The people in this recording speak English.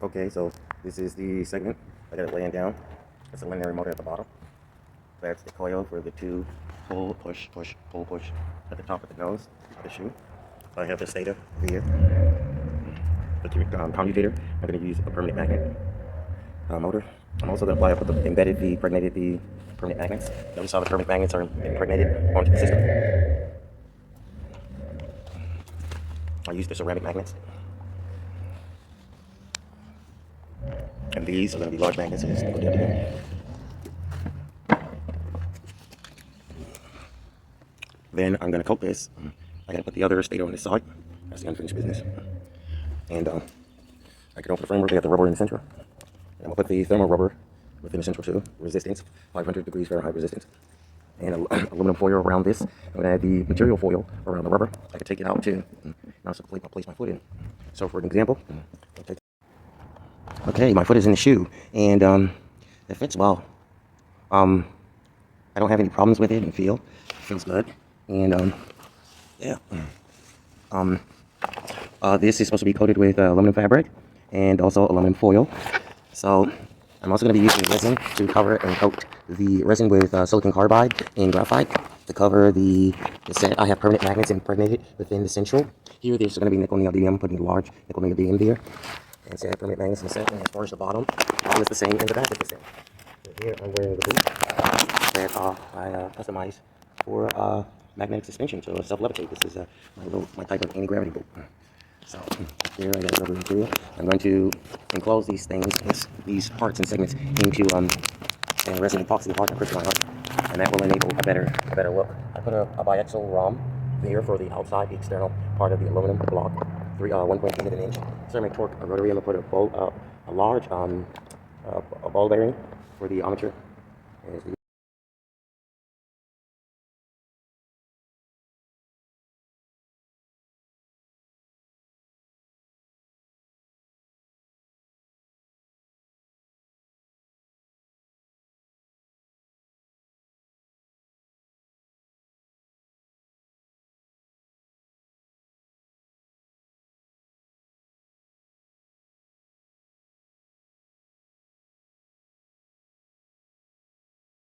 Okay, so this is the segment. I got it laying down. It's a linear motor at the bottom. That's the coil for the two pull, push, push, pull, push at the top of the nose of the shoe. I have the stator here. The commutator. I'm going to use a permanent magnet motor. I'm also going to apply up with the embedded, the impregnated, the permanent magnets. Notice how the permanent magnets are impregnated onto the system. I use the ceramic magnets. And these are going to be large magnets, so just put that together. Then I'm going to coat this. I got to put the other stator on this side. That's the unfinished business. And I can open the framework. I got the rubber in the center. And I'm going to put the thermal rubber within the central too. Resistance, 500 degrees Fahrenheit resistance. And aluminum foil around this. I'm going to add the material foil around the rubber. I can take it out too. Now so I'll place my foot in. So for an example, okay, my foot is in the shoe, and it fits well. I don't have any problems with it and feel. It feels good. And yeah. This is supposed to be coated with aluminum fabric and also aluminum foil. So I'm also going to be using resin to cover and coat the resin with silicon carbide and graphite to cover the set. I have permanent magnets impregnated within the central. Here there's going to be nickel neodymium. I'm putting a large nickel neodymium there. And so I have permanent magnets in the set. And as far as the bottom, it's the same in the back is the same. So here I'm wearing the boot that I customized for magnetic suspension to self-levitate. This is my type of anti-gravity boot. So here I got rubber material. I'm going to enclose these things, these parts and segments into a resin epoxy hard crystalline art, and that will enable a better look. I put a biaxial ROM there for the outside, the external part of the aluminum block, 1.3 of an inch. Ceramic torque rotary. I'm gonna put a large a ball bearing for the armature. There's the